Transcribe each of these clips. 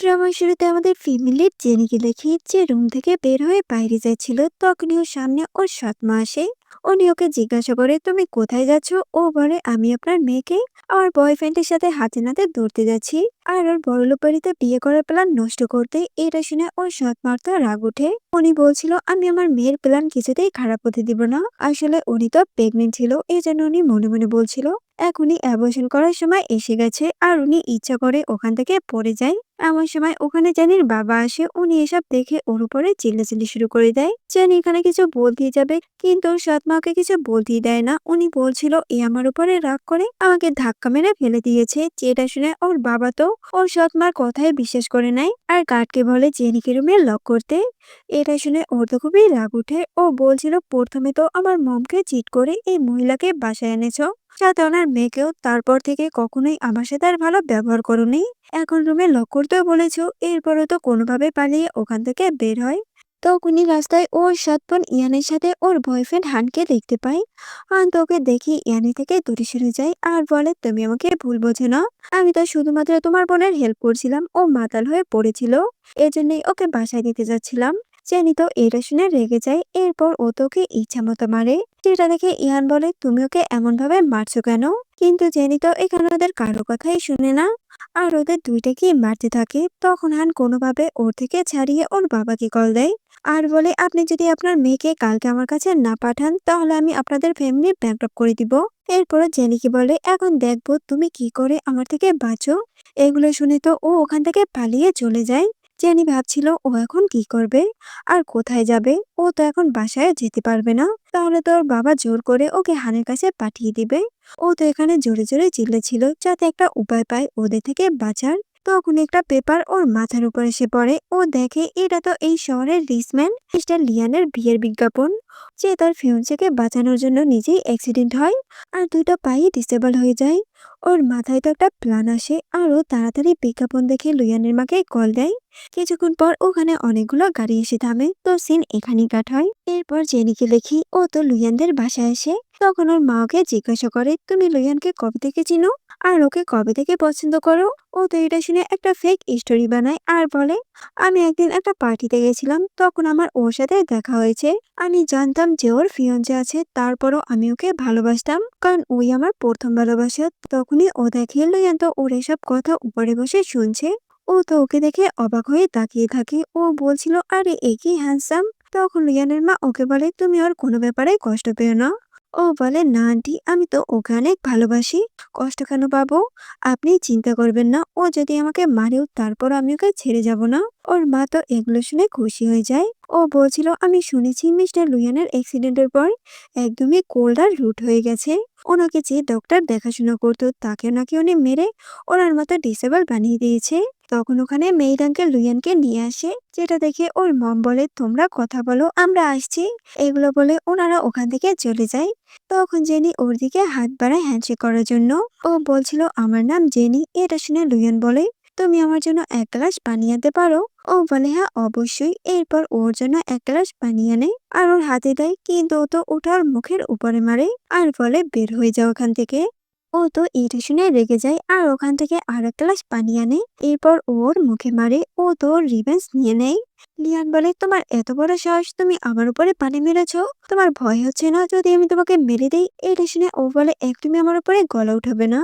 ড্রামার শুরুতে আমাদের ফ্যামিলির জেনিকে দেখি যে রুম থেকে বের হয়ে বাইরে যাচ্ছিল, তখনই ওর সামনে ওর সৎ মা আসে। উনি ওকে জিজ্ঞাসা করে, তুমি কোথায় যাচ্ছ? ও বলে, আমি আপনার মেয়েকে আমার বয়ফ্রেন্ডের সাথে হাতে নাতে ধরতে যাচ্ছি, আর ওর বড়লোক বাড়িতে বিয়ে করার প্ল্যান নষ্ট করতে। এটা শুনে ওর সৎ মার তো রাগ ওঠে। উনি বলছিল, আমি আমার মেয়ের প্ল্যান কিছুতেই খারাপ হতে দিব না। আসলে উনি তো প্রেগনেন্ট ছিল, এই জন্য উনি মনে মনে বলছিল। এখনই অ্যাবর্শন করার সময় এসে গেছে, আর উনি ইচ্ছা করে ওখান থেকে পড়ে যায়। এমন সময় ওখানে জেনির বাবা আসে। উনি এসব দেখে ওর উপরে চিল্লাচিল্লি শুরু করে দেয়। জেনি এখানে কিছু বলতেই যাবে, কিন্তু ওর সৎ মাকে কিছু বলতেই দেয় না। উনি বলছিল, এ আমার উপরে রাগ করে আমাকে ধাক্কা মেরে ফেলে দিয়েছে। যেটা শুনে ওর বাবা তো ওর সৎ মার কথায় বিশ্বাস করে নেয়, আর গার্ডকে বলে জেনিকে রুমে লক করতে। এটা শুনে ওর তো খুবই রাগ উঠে। ও বলছিল, প্রথমে তো আমার মমকে চিট করে এই মহিলাকে বাসায় এনেছো, সাথে ওনার মেয়েকেও। তারপর থেকে কখনোই আমার সাথে আর ভালো ব্যবহার করোনি। এখন রুমে লক করতেও বলেছো, এরপরও তো কোনোভাবে পালিয়ে ওখান থেকে বের হয়। তখনই রাস্তায় ওর সৎ বোন ইয়ানের সাথে ওর বয়ফ্রেন্ড হানকে দেখতে পাই। হান তো ওকে দেখি ইয়ানি থেকে দূরে সরে যায় আর বলে, তুমি আমাকে ভুল বোঝো না। আমি তো শুধুমাত্র তোমার বোনের হেল্প করছিলাম, ও মাতাল হয়ে পড়েছিল, এজন্যই ওকে বাসায় দিতে যাচ্ছিলাম। জেনি তো এটা শুনে রেগে যায়। এরপর ও তো ওকে ইচ্ছা মতো মারে। যেটা দেখে ইয়ান বলে, তুমি ওকে এমন ভাবে মারছো কেন? কিন্তু জেনি তো এখানে ওদের কারো কথাই শুনে না, আর ওদের দুইটাকেই মারতে থাকে। তখন হান কোনোভাবে ওর থেকে ছাড়িয়ে ওর বাবাকে কল দেয়, আর বলে, আপনি যদি আপনার মেয়েকে কালকে আমার কাছে না পাঠান, তাহলে আমি আপনাদের ফ্যামিলি ব্যাংকরাপ্ট করে দিব। এরপরে জেনিকে বলে, এখন দেখবো তুমি কি করে আমার থেকে বাঁচো। এগুলো শুনে তো ও ওখান থেকে পালিয়ে চলে যায়। জেনি ভাবছিল ও এখন কি করবে আর কোথায় যাবে। ও তো এখন বাসায় যেতে পারবে না, তাহলে তো ওর বাবা জোর করে ওকে হানের কাছে পাঠিয়ে দিবে। ও তো এখানে জোরে জোরে চিল্লেছিল যাতে একটা উপায় পায় ওদের থেকে বাঁচার। তখন একটা পেপার ওর মাথার উপর এসে পড়ে। ও দেখে এটা তো এই শহরের রিচম্যান মিস্টার লিয়ানের বিয়ের বিজ্ঞাপন, যে তার ফিয়ন্সেকে বাঁচানোর জন্য নিজেই অ্যাক্সিডেন্ট হয় আর দুটো পায়ে ডিসেবল হয়ে যায়। ওর মাথায় তো একটা প্ল্যান আসে, আর ও তাড়াতাড়ি বিজ্ঞাপন দেখে লুয়ানের মাকে কল দেয়। কিছুক্ষণ পর ওখানে অনেকগুলো গাড়ি এসে থামে। তো সিন এখানেই কাট হয়। এরপর জেনিকে দেখি ও তো লুয়ানদের বাসায় আসে। তখন ওর মা ওকে জিজ্ঞাসা করে, তুমি লুয়ানকে কবে থেকে চিনো আর ওকে কবে থেকে পছন্দ করো? ও তো এটা শুনে একটা ফেক স্টোরি বানায় আর বলে, আমি একদিন একটা পার্টিতে গেছিলাম, তখন আমার ওর সাথে দেখা হয়েছে। আমি জানতাম যে ওর ফিয়ন্সে আছে, তারপরও আমি ওকে ভালোবাসতাম, কারণ ওই আমার প্রথম ভালোবাসা। তখনই ও দেখে লুয়ান তো ওর এসব কথা উপরে বসে শুনছে। ও তো ওকে দেখে অবাক হয়ে তাকিয়ে থাকে। ও বলছিল, আরে এ কি হ্যান্ডসাম। তখন লিয়ানের মা ওকে বলে, তুমি ওর কোনো ব্যাপারে কষ্ট পেও না। ও বলে, না আন্টি, আমি তো ওকে অনেক ভালোবাসি, কষ্ট কেন পাবো? আপনি চিন্তা করবেন না, ও যদি আমাকে মারেও তারপর আমি ওকে ছেড়ে যাব না। ওর মা তো এগুলো শুনে খুশি হয়ে যায়। ও বলছিল, আমি শুনেছি মিস্টার লুয়ানের অ্যাক্সিডেন্টের পর একদমই কোল্ড আর রুট হয়ে গেছে। ওনাকে যে ডক্টর দেখাশোনা করতো তাকে নাকি উনি মেরে ওনার মতো ডিসেবল বানিয়ে দিয়েছে। তখন ওখানে মেইড আঙ্কেল লুইয়ানকে নিয়ে আসে, যেটা দেখে ওর মম বলে, তোমরা কথা বলো, আমরা আসছি। এগুলো বলে ওনারা ওখান থেকে চলে যায়। তখন জেনি ওর দিকে হাত বাড়ায় হ্যান্ডশেক করার জন্য। ও বলছিল, আমার নাম জেনি। এটা শুনে লুইয়ান বলে, তুমি আমার জন্য এক গ্লাস পানি আনতে পারো? ও বলে, হ্যাঁ অবশ্যই। এরপর ওর জন্য এক গ্লাস পানি আনে আর ওর হাতে দেয়, কিন্তু ও তো ওটার মুখের উপরে মারে আর বলে, বের হয়ে যাও ওখান থেকে। ও তো এটা শুনে রেগে যায় আর ওখান থেকে আর এক গ্লাস পানি আনে। এরপর ওর মুখে মারে। ও তো রিভেঞ্জ নিয়ে নেয়। লিয়ান বলে, তোমার এত বড় সাহস, তুমি আমার উপরে পানি মেরেছো? তোমার ভয় হচ্ছে না যদি আমি তোমাকে মেরে দেই? এটা শুনে ও বলে, একদমই আমার উপরে গলা উঠাবে না,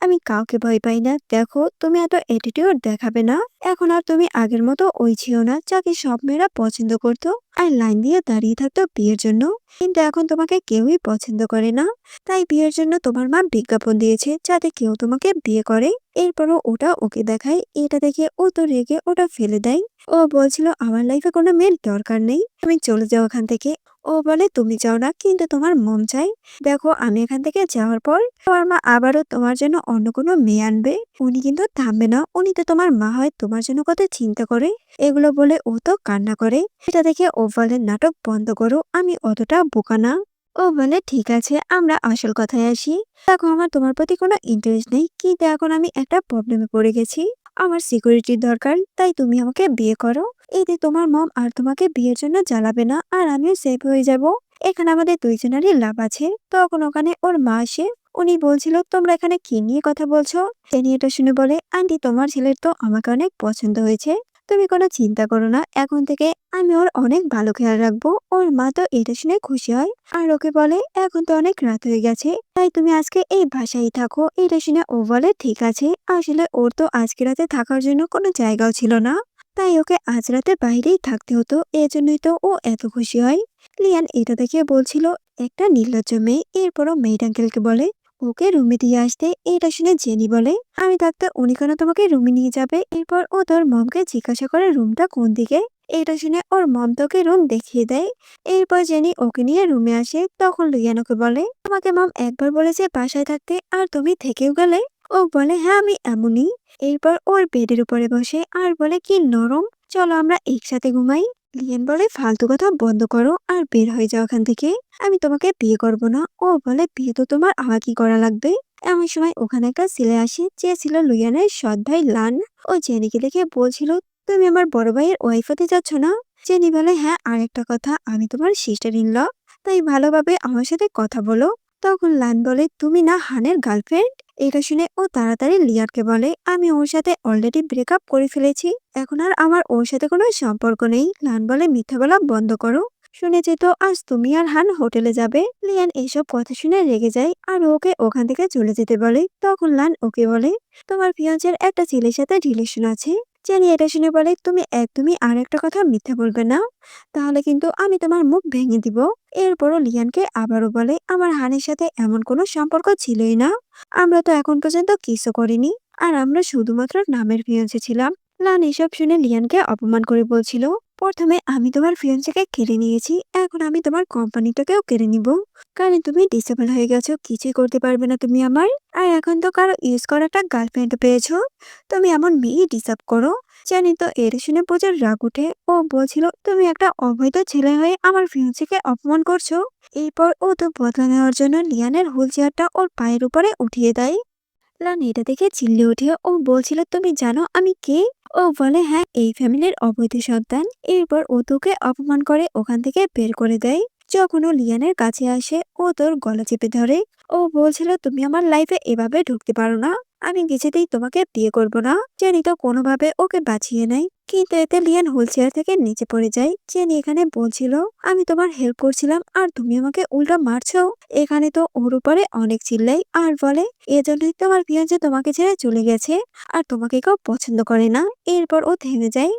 আমি কাউকে ভয় পাই না। দেখো, তুমি এত অ্যাটিটিউড দেখাবে না। এখন আর তুমি আগের মতো ওই ছিল না যাকে সব মেয়েরা পছন্দ করতো আর লাইন দিয়ে দাঁড়িয়ে থাকতো বিয়ের জন্য। কিন্তু এখন তোমাকে কেউই পছন্দ করে না, তাই বিয়ের জন্য তোমার মা বিজ্ঞাপন দিয়েছে যাতে কেউ তোমাকে বিয়ে করে। এরপরও ওটা ওকে দেখায়। এটা দেখে ও তো রেগে ওটা ফেলে দেয়। ও বলছিল, আমার লাইফে কোনো মেয়ের দরকার নেই, তুমি চলে যাও এখান থেকে। ও বলে, তুমি চাও না, কিন্তু তোমার মন চাই। দেখো, আমি এখান থেকে যাওয়ার পর তোমার মা আবারও তোমার জন্য অন্য কোনো মেয়ে আনবে। উনি কিন্তু থামবে না, উনি তো তোমার মা হয়, তোমার জন্য কত চিন্তা করে। এগুলো বলে ও তো কান্না করে। এটা দেখে ও বলে, নাটক বন্ধ করো, আমি অতটা বোকা না। ও বলে, ঠিক আছে, আমরা আসল কথায় আসি। দেখো, আমার তোমার প্রতি কোনো ইন্টারেস্ট নেই, কিন্তু এখন আমি একটা প্রবলেমে পড়ে গেছি। আমার সিকিউরিটির দরকার, তাই তুমি আমাকে বিয়ে করো। এতে তোমার মম আর তোমাকে বিয়ের জন্য জ্বালাবে না, আর আমিও সেফ হয়ে যাব। এখানে আমাদের দুইজনেরই লাভ আছে। তখন ওখানে ওর মা আসে। উনি বলছিল, তোমরা এখানে কি নিয়ে কথা বলছো? জেনি এটা শুনে বলে, আন্টি তোমার ছেলের তো আমাকে অনেক পছন্দ হয়েছে। তুমি কোনো চিন্তা করো না, এখন থেকে আমি ওর অনেক ভালো খেয়াল রাখবো। ওর মা তো এটা শুনে খুশি হয় আর ওকে বলে, এখন তো অনেক রাত হয়ে গেছে, তাই তুমি আজকে এই বাসায় থাকো। এটা শুনে ও বলে, ঠিক আছে। আসলে ওর তো আজকে রাতে থাকার জন্য কোনো জায়গাও ছিল না, তাই ওকে আজ রাতে বাইরেই থাকতে হতো, এজন্যই তো ও এত খুশি হয়। লিয়ান এটা দেখে বলছিল, একটা নির্লজ্জ মেয়ে। এরপরও মেড আঙ্কেলকে বলে ওকে রুমে দিয়ে আসতে। এটা শুনে জেনি বলে, আমি থাকতে উনি কেন তোমাকে রুমে নিয়ে যাবে? এরপর ও তোর মমকে জিজ্ঞাসা করে রুমটা কোন দিকে। এটা শুনে ওর মম তোকে রুম দেখিয়ে দেয়। এরপর জেনি ওকে নিয়ে রুমে আসে। তখন লিয়ান ওকে বলে, তোমাকে মম একবার বলেছে বাসায় থাকতে আর তুমি থেকেও গেলে? ও বলে, হ্যাঁ আমি এমনই। এরপর ওর বেডের উপরে বসে আর বলে, কি নরম, চলো আমরা একসাথে ঘুমাই। লিয়েন বলে, ফালতু কথা বন্ধ করো আর বের হয়ে যাও এখান থেকে। আমি তোমাকে বিয়ে করব না। ও বলে, বিয়ে তো তোমার আমাকে করা লাগবে। এমন সময় ওখানে একটা ছেলে আসে, যে ছিল লুইয়ানের সৎ ভাই লান। ও জেনিকে দেখে বলছিল, তুমি আমার বড় ভাইয়ের ওয়াইফ হতে যাচ্ছ না? জেনি বলে, হ্যাঁ, আর একটা কথা, আমি তোমার সিস্টার ইন ল, তাই ভালোভাবে আমার সাথে কথা বলো। তখন লান বলে, তুমি না হানের গার্লফ্রেন্ড? এটা শুনে ও তাড়াতাড়ি লিয়ারকে বলে, আমি ওর সাথে অলরেডি ব্রেকআপ করে ফেলেছি, এখন আর আমার ওর সাথে কোনো সম্পর্ক নেই। লান বলে, মিথ্যা বলা বন্ধ করো, শুনেছি তো আজ তুমি আর হান হোটেলে যাবে। লিয়ান এসব কথা শুনে রেগে যায় আর ওকে ওখান থেকে চলে যেতে বলে। তখন লান ওকে বলে, তোমার ফিয়ান্সের একটা ছেলের সাথে রিলেশন আছে। জেনি এটা শুনে বলে, তুমি একদমই আর একটা কথা মিথ্যা বলবে না, তাহলে কিন্তু আমি তোমার মুখ ভেঙে দিব। এরপরও লিয়ানকে আবারও বলে, আমার হানের সাথে এমন কোনো সম্পর্ক ছিলই না, আমরা তো এখন পর্যন্ত কিসও করিনি, আর আমরা শুধুমাত্র নামের ফিয়ান্সে ছিলাম। লান এসব শুনে লিয়ানকে অপমান করে বলছিল, প্রথমে আমি তোমার ফিয়ান্সকে কেড়ে নিয়েছি, এখন আমি তোমার কোম্পানিটাকেও কেড়ে নিব, কারণ তুমি ডিসেবল হয়ে গেছো, কিছুই করতে পারবে না তুমি আমার। আর এখন তো কারো ইউজ করা একটা গার্লফ্রেন্ড পেয়েছো, তুমি এমন মেয়ে ডিসার্ভ করো। জানি তো। এটা শুনে প্রচুর রাগ উঠে। ও বলছিল, তুমি একটা অবৈধ ছেলে হয়ে আমার ফিয়ান্সিকে অপমান করছো। এরপর ও তো বদলা নেওয়ার জন্য লিয়ানের হুইল চেয়ারটা ওর পায়ের উপরে উঠিয়ে দেয়। লান এটা দেখে চিল্লে উঠে ও বলছিল, তুমি জানো আমি কে? ও বলে, হ্যাঁ, এই ফ্যামিলির অবৈধ সন্তান। এরপর ও তোকে অপমান করে ওখান থেকে বের করে দেয়। যখন ও লিয়ানের কাছে আসে, ও তোর গলা চেপে ধরে। ও বলছিল, তুমি আমার লাইফে এভাবে ঢুকতে পারো না, আমি কিছুতেই তোমাকে বিয়ে করব না। জেনি তো কোনোভাবে ওকে বাঁচিয়ে নেয়, কিন্তু এতে লিয়ান হুইল চেয়ার থেকে নিচে পড়ে যায়। জেনি এখানে বলছিল, আমি তোমার হেল্প করছিলাম আর তুমি আমাকে উল্টা মারছো। এখানে তো ওর উপরে অনেক চিল্লাই আর বলে, এজন্যই তোমার ফিয়ান্সে তোমাকে ছেড়ে চলে গেছে আর তোমাকে কেউ পছন্দ করে না। এরপর ও থেমে যায়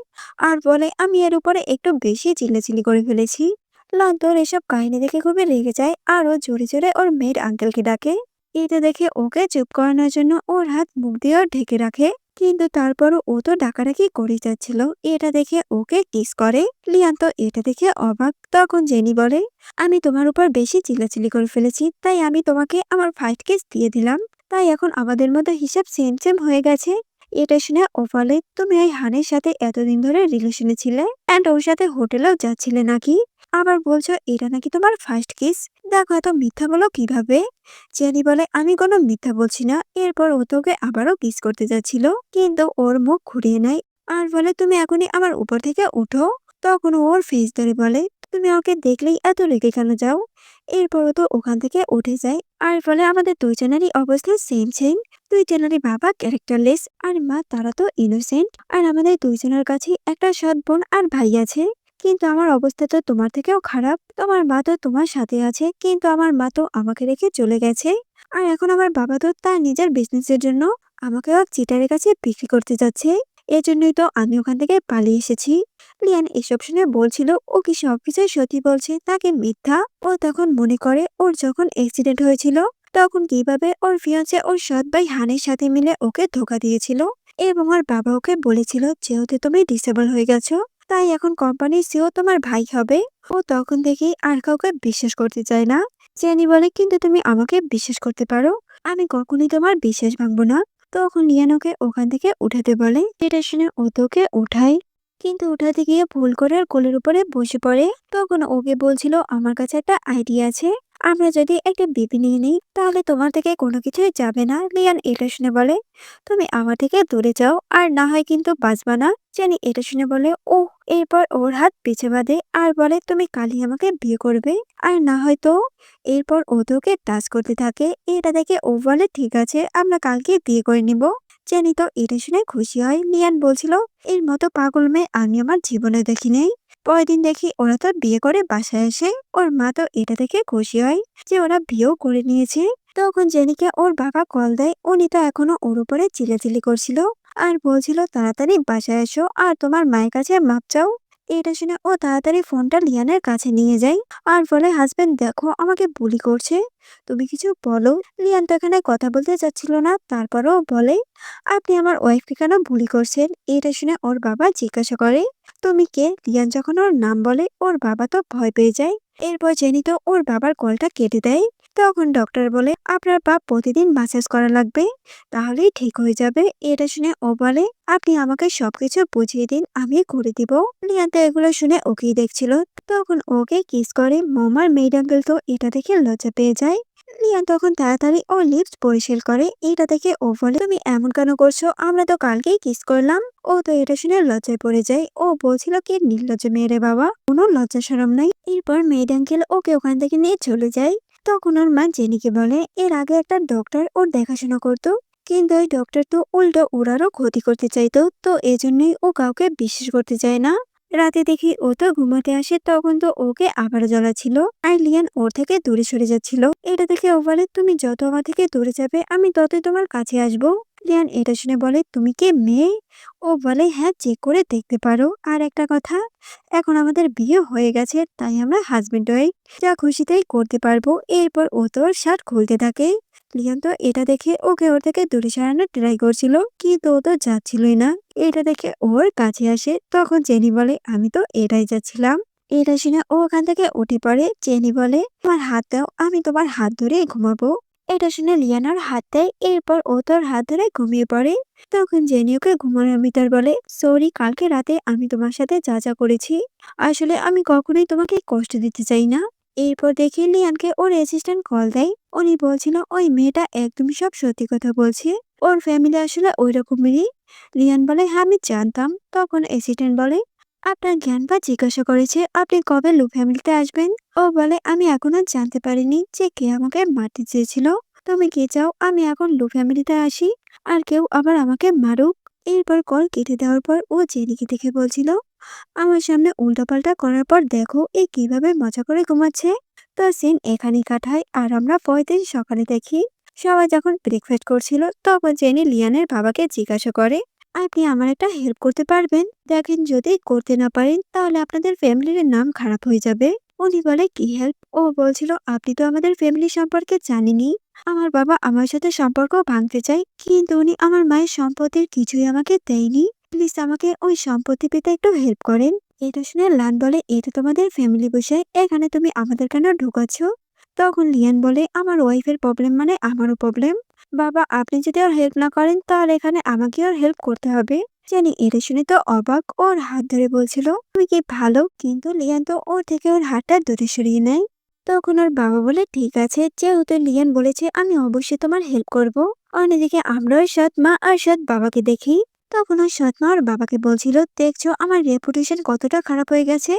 আর বলে, আমি এর উপরে একটু বেশি চিল্লাচিল্লি করে ফেলেছি। লান্তর এসব কাহিনী দেখে খুবই রেগে যায় আর ও জোরে জোরে ওর মেয়ের আঙ্কেলকে ডাকে। এটা দেখে ওকে চুপ করানোর জন্য ওর হাত মুখ দিয়ে ঢেকে রাখে, কিন্তু তারপরও ও তো ডাকাডাকি করে যাচ্ছিল। এটা দেখে ওকে কিস করে। লিয়ান তো এটা দেখে অবাক। তখন জেনি বলে, আমি তোমার উপর বেশি চিল্লাচিল্লি করে ফেলেছি, তাই আমি তোমাকে আমার ফাইট কেস দিয়ে দিলাম, তাই এখন আমাদের মধ্যে হিসাব সেম সেম হয়ে গেছে। এটা শুনে ও বলে, তুমি ওই হানের সাথে এতদিন ধরে রিলেশনে ছিলে অ্যান্ড ওর সাথে হোটেলেও যাচ্ছিলে নাকি? আবার বলছো এটা নাকি তোমার ফার্স্ট কিস? দেখো এত মিথ্যা বলো কিভাবে? জেনি বলে, আমি কোনো মিথ্যা বলছি না। এরপর ও তোকে আবারও কিস করতে যাচ্ছিল, কিন্তু ওর মুখ ঘুরিয়ে নেয় আর বলে, তুমি এখনই আমার উপর থেকে উঠো। তখন ও ওর ফেস ধরে বলে, তুমি ওকে দেখলেই এত রেগে কেন যাও? এরপরও তো ওখান থেকে উঠে যায় আর বলে, আমাদের দুইজনেরই অবস্থা সেম সেম। দুইজনেরই বাবা ক্যারেক্টারলেস আর মা তারা তো ইনোসেন্ট, আর আমাদের দুইজনের কাছে একটা সৎ বোন আর ভাই আছে, কিন্তু আমার অবস্থা তো তোমার থেকেও খারাপ। তোমার মা তো তোমার সাথে আছে, কিন্তু আমার মা তো আমাকে রেখে চলে গেছে। আর এখন আমার বাবা তো তার নিজের বিজনেসের জন্য আমাকেও চিটারের কাছে বিক্রি করতে যাচ্ছে। এজন্যই তো আমি ওখান থেকে পালিয়ে এসেছি। লিয়ান এসব শুনে বলছিল, ও কি সবকিছুই সত্যি বলছে, তাকে মিথ্যা? ও তখন মনে করে ওর যখন অ্যাক্সিডেন্ট হয়েছিল, তখন কিভাবে ওর ফিয়ান্সে ওর সৎ ভাই হানের সাথে মিলে ওকে ধোকা দিয়েছিল, এবং ওর বাবা ওকে বলেছিল, যেহেতু তুমি ডিসেবল হয়ে গেছো, তাই এখন কোম্পানির সিও তোমার ভাই হবে। ও তখন থেকেই আর কাউকে বিশ্বাস করতে চায় না। জেনি বলে, কিন্তু তুমি আমাকে বিশ্বাস করতে পারো, আমি কখনোই তোমার বিশ্বাস ভাঙবো না। তখন লিয়ান ওকে ওখান থেকে উঠাতে বলে। এটা শুনে ও তোকে উঠায়। কিন্তু উঠাতে গিয়ে ভুল করে ওর কোলের উপরে বসে পড়ে। তখন ওকে বলছিল আমার কাছে একটা আইডিয়া আছে, আমরা যদি একটা বেবি নিয়ে নিই তাহলে তোমার থেকে কোনো কিছুই যাবে না। লিয়ান এটা শুনে বলে তুমি আমার থেকে দূরে যাও, আর না হয় কিন্তু বাঁচবা না। জেনি এটা শুনে বলে ও। এরপর ওর হাত পিছে বাঁধে আর বলে তুমি কালই আমাকে বিয়ে করবে, আর না হয়তো। এরপর ও তোকে টাচ করতে থাকে। এটা দেখে ও বলে ঠিক আছে, আমরা কালকে বিয়ে করে নিব। জেনি তো এটা শুনে খুশি হয়। লিয়ান বলছিল এর মতো পাগল মেয়ে আমি আমার জীবনে দেখি নাই। পরের দিন দেখি ওরা তো বিয়ে করে বাসায় আসে। ওর মা তো এটা দেখে খুশি হয় যে ওরা বিয়েও করে নিয়েছে। তখন জেনিকে ওর বাবা কল দেয়। উনি তো এখনো ওর উপরে চিল্লাচিল্লি করছিল আর বলছিল তাড়াতাড়ি বাসায় এসো আর তোমার মায়ের কাছে মাপ চাও। এটা শুনে ও তাড়াতাড়ি ফোনটা লিয়ানের কাছে নিয়ে যায় আর বলে হাজবেন্ড দেখো আমাকে বুলি করছে, তুমি কিছু বলো। লিয়ান তো এখানে কথা বলতে চাচ্ছিল না, তারপরও বলে আপনি আমার ওয়াইফকে কেন বুলি করছেন। এটা শুনে ওর বাবা জিজ্ঞাসা করে তুমি কে। লিয়ান যখন ওর নাম বলে ওর বাবা তো ভয় পেয়ে যায়। এরপর জেনি তো ওর বাবার কলটা কেটে দেয়। তখন ডক্টর বলে আপনার বাপ প্রতিদিন ম্যাসাজ করা লাগবে, তাহলেই ঠিক হয়ে যাবে। এটা শুনে ও বলে আপনি আমাকে সবকিছু বুঝিয়ে দিন, আমি করে দিব। লিয়ান তো এগুলো শুনে ওকেই দেখছিল। তখন ওকে কিস করে মোমার মেড আঙ্কেল তো এটা দেখে লজ্জা পেয়ে যায়। লিয়ান তখন তাড়াতাড়ি ওর লিপস পরিষ্কার করে। এটা দেখে ও বলে তুমি এমন কেন করছো, আমরা তো কালকেই কিস করলাম। ও তো এটা শুনে লজ্জায় পড়ে যায়। ও বলছিল কি নির্লজ্জ মেয়েরে বাবা, কোনো লজ্জা শরম নাই। এরপর মেড আঙ্কেল ওকে ওখান থেকে নিয়ে চলে যায়। তখন ওর মা জেনিকে বলে এর আগে একটা ডক্টর ওর দেখাশোনা করতো, কিন্তু ওই ডক্টর তো উল্টো ওরারও ক্ষতি করতে চাইতো, তো এজন্যই ও কাউকে বিশ্বাস করতে চায় না। রাতে দেখি ও তো ঘুমাতে আসে, তখন তো ওকে আবারও জ্বলাচ্ছিল আর লিয়ান ওর থেকে দূরে সরে যাচ্ছিল। এটা দেখে ও বলে তুমি যত আমার থেকে দূরে যাবে আমি ততই তোমার কাছে আসবো। লিয়ান এটা শুনে বলে তুমি কি মেয়ে। ও বলে হ্যাঁ চেক করে দেখতে পারো, আর একটা কথা এখন আমাদের বিয়ে হয়ে গেছে তাই আমরা হাজবেন্ড ওয়াইফ, যা খুশি তাই করতে পারবো। এরপর ও তোর শার্ট খুলতে থাকে। লিয়ান তো এটা দেখে ওকে ওর থেকে দূরে সরানোর ট্রাই করছিল, কিন্তু ও তো যাচ্ছিলই না। এটা দেখে ওর কাছে আসে। তখন জেনি বলে আমি তো এটাই যাচ্ছিলাম। এটা শুনে ও ওখান থেকে উঠে পড়ে। জেনি বলে তোমার হাত দাও, আমি তোমার হাত ধরে ঘুমাবো। এটা শুনে লিয়ানার হাত দেয়। এরপর ও তোর হাত ধরে ঘুমিয়ে পড়ে। তখন জেনি ওকে ঘুমানোর ভিতর বলে সরি কালকে রাতে আমি তোমার সাথে যা যা করেছি, আসলে আমি কখনোই তোমাকে কষ্ট দিতে চাই না। এরপর দেখি লিয়ানকে ওর অ্যাসিস্ট্যান্ট কল দেয়। উনি বলছিল ওই মেয়েটা একদমই সব সত্যি কথা বলছে, ওর ফ্যামিলি আসলে ওই রকমেরই। লিয়ান বলে হ্যাঁ আমি জানতাম। তখন অ্যাসিস্ট্যান্ট বলে আপনার জ্ঞান বা জিজ্ঞাসা করেছে আপনি কবে লু ফ্যামিলিতে আসবেন। ও বলে আমি এখনো জানতে পারিনি যে কে আমাকে মারতে চেয়েছিল। তুমি কি চাও আমি এখন লু ফ্যামিলিতে আসি আর কেউ আবার আমাকে মারুক। এরপর কল কেটে দেওয়ার পর ও জেনিকে দেখে বলছিল আমার সামনে উল্টাপাল্টা করার পর দেখো এ কিভাবে মজা করে ঘুমাচ্ছে। তো সিন এখানেই কাটায় আর আমরা পরের দিন সকালে দেখি সবাই যখন ব্রেকফাস্ট করছিল তখন জেনি লিয়ানের বাবাকে জিজ্ঞাসা করে আপনি আমার একটা হেল্প করতে পারবেন। দেখেন যদি করতে না পারেন তাহলে আপনাদের ফ্যামিলির নাম খারাপ হয়ে যাবে। উনি বলে কি হেল্প। ও বলছিল আপনি তো আমাদের ফ্যামিলি সম্পর্কে জানেনই, আমার বাবা আমার সাথে সম্পর্ক ভাঙতে চায়, কিন্তু উনি আমার মায়ের সম্পত্তির কিছুই আমাকে দেয়নি। প্লিজ আমাকে ওই সম্পত্তি পেতে একটু হেল্প করেন। এটা শুনে লান বলে এটা তোমাদের ফ্যামিলি বিষয়, এখানে তুমি আমাদের কেন ঢুকাচ্ছ। তখন লিয়ান বলে আমার ওয়াইফের প্রবলেম মানে আমারও প্রবলেম। বাবা আপনি যদি ওর হেল্প না করেন তাহলে এখানে আমাকে ওর হেল্প করতে হবে। জানি এটা শুনে তো অবাক, ওর হাত ধরে বলছিল তুমি কি ভালো, কিন্তু লিয়ান তো ওর থেকে ওর হাতটা দূরে সরিয়ে নেয়। তখন ওর বাবা বলে ঠিক আছে, যেহেতু লিয়ান বলেছে আমি অবশ্যই তোমার হেল্প করব। অন্যদিকে আমরা ওর সৎ মা আর সৎ বাবাকে দেখি। তখন ওর সৎ মা ওর বাবাকে বলছিল দেখছো আমার রেপুটেশন কতটা খারাপ হয়ে গেছে,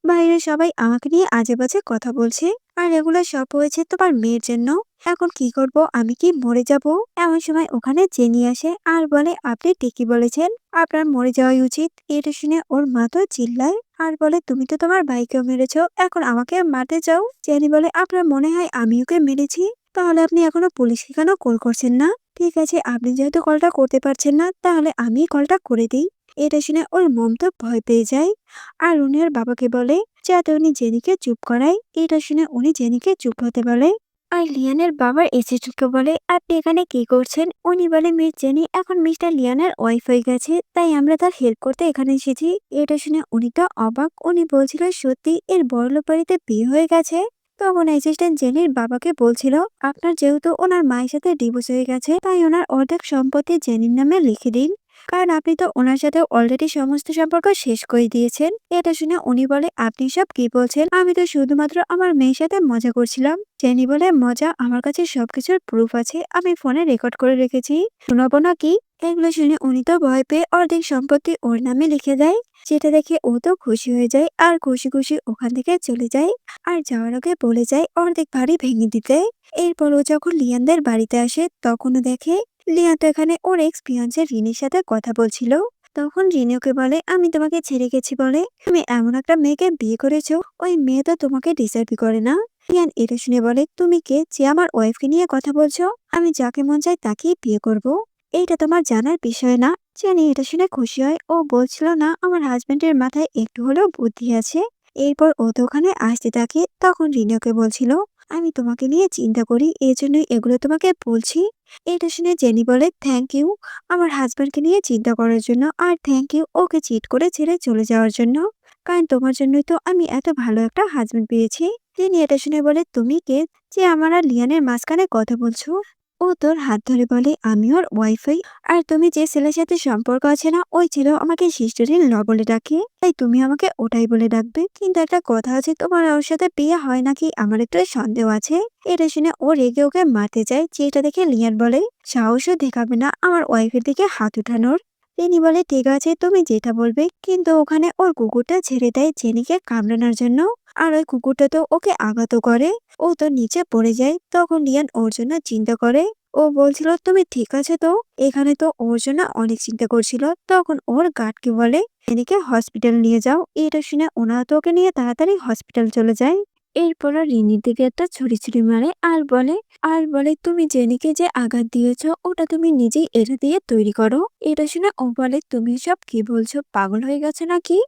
বাইরে সবাই আমাকে নিয়ে আজে বাজে কথা বলছে, আর এগুলো সব হয়েছে তোমার মেয়ের জন্য। এখন কি করব, আমি কি মরে যাব। এমন সময় ওখানে জেনি আসে আর বলে আপনি ঠিকই বলেছেন, আপনার মরে যাওয়াই উচিত। এটা শুনে ওর মা তো চিল্লায় আর বলে তুমি তো তোমার ভাইকেও মেরেছো, এখন আমাকে মারতে চাও। জেনি বলে আপনার মনে হয় আমি ওকে মেরেছি, তাহলে আপনি এখনো পুলিশকে কেন কল করছেন না। ঠিক আছে আপনি যেহেতু কলটা করতে পারছেন না তাহলে আমি কলটা করে দিই। এটা শুনে ওর মম তো ভয় পেয়ে যায় আর উনি ওর বাবাকে বলে যাতে উনি জেনিকে চুপ করায়। এটা শুনে উনি জেনিকে চুপ হতে বলে আর লিয়ানের বাবার এসিস্ট্যান্টকে বলে আপনি এখানে কি করছেন। উনি বলে মিস জেনি এখন মিস্টার লিয়ানের ওয়াইফ হয়ে গেছে, তাই আমরা তার হেল্প করতে এখানে এসেছি। এটা শুনে উনি তো অবাক, উনি বলছিল সত্যি এর বড়লোক বাড়িতে বিয়ে হয়ে গেছে। তখন অ্যাসিস্ট্যান্ট জেনির বাবাকে বলছিল আপনার যেহেতু ওনার মায়ের সাথে ডিভোর্স হয়ে গেছে তাই ওনার অর্ধেক সম্পত্তি জেনির নামে লিখে দিন। কারণ আপনি তো ওনার সাথে অলরেডি সমস্ত সম্পর্ক শেষ করে দিয়েছেন। এটা শুনে উনি বলে, আপনি সব কি বলছেন? আমি তো শুধুমাত্র আমার মেয়ের সাথে মজা করছিলাম। জেনি বলে, মজা? আমার কাছে সবকিছুর প্রুফ আছে, আমি ফোনে রেকর্ড করে রেখেছি, শোনাবো নাকি? এগুলো শুনে উনি তো ভয় পেয়ে অর্ধেক সম্পত্তি ওর নামে লিখে দেয়, যেটা দেখে ও তো খুশি হয়ে যায় আর খুশি খুশি ওখান থেকে চলে যায়। আর যাওয়ার আগে বলে যায় অর্ধেক বাড়ি ভেঙে দিতে। এরপর ও যখন লিয়ানদের বাড়িতে আসে তখনও দেখে লিয়া তো এখানে ওর এক্স ফিয়ান্সে রিনির সাথে কথা বলছিল। তখন রিনি ওকে বলে, আমি তোমাকে ছেড়ে গেছি বলে তুমি এমন একটা মেয়েকে বিয়ে করেছো, ওই মেয়ে তো তোমাকে ডিসার্ভই করে না। লিয়ান এটা শুনে বলে, তুমি কে যে আমার ওয়াইফকে নিয়ে কথা বলছো? আমি যাকে মন চাই তাকেই বিয়ে করব। এইটা তোমার জানার বিষয় না। জানি এটা শুনে খুশি হয়। ও বলছিল না আমার হাজবেন্ডের মাথায় একটু হলেও বুদ্ধি আছে। এরপর ও তো ওখানে আসতে থাকে। তখন রিনি ওকে বলছিল, আমি তোমাকে নিয়ে চিন্তা করি, এজন্যই এগুলো তোমাকে বলছি। এটা শুনে জেনি বলে, থ্যাংক ইউ আমার হাজবেন্ডকে নিয়ে চিন্তা করার জন্য, আর থ্যাংক ইউ ওকে চিট করে ছেড়ে চলে যাওয়ার জন্য। কারণ তোমার জন্যই তো আমি এত ভালো একটা হাজবেন্ড পেয়েছি। তিনি এটা শুনে বলে, তুমি কে যে আমার আর লিয়ানের মাঝখানে কথা বলছো? ও তোর হাত ধরে বলে, আমি ওর ওয়াইফাই। আর তুমি যে ছেলের সাথে সম্পর্ক আছে না, ওই ছেলেও আমাকে সিস্টারিন ল বলে ডাকে, তাই তুমি আমাকে ওটাই বলে ডাকবে। কিন্তু একটা কথা আছে, তোমার ওর সাথে বিয়ে হয় নাকি আমার একটু সন্দেহ আছে। এটা শুনে ও রেগে ওকে মারতে যায়, যেটা দেখে লিয়ান বলে, সাহসও দেখাবে না আমার ওয়াইফের দিকে হাত উঠানোর। তিনি বলে, ঠিক আছে তুমি যেটা বলবে। কিন্তু ওখানে ওর কুকুরটা ছেড়ে দেয় জেনিকে কামড়ানোর জন্য। আর ওই কুকুরটা তো ওকে আঘাতও করে। ও তো নিচে পড়ে যায়। তখন লিয়ান ওর জন্য চিন্তা করে। ও বলছিল, তুমি ঠিক আছে তো? এখানে তো ওর জন্য অনেক চিন্তা করছিল। তখন ওর গার্ডকে বলে, জেনিকে হসপিটাল নিয়ে যাও। এটা শুনে ওনারা তো ওকে নিয়ে তাড়াতাড়ি হসপিটাল চলে যায়। এরপর আর রিনির দিকে একটা ছুরি মারে আর বলে, তুমি জেনিকে যে আঘাত দিয়েছো ওটা তুমি নিজেই এটা দিয়ে তৈরি করো। এটা শুনে ও বলে, তুমি সব কি বলছো? পাগল হয়ে গেছে নাকি?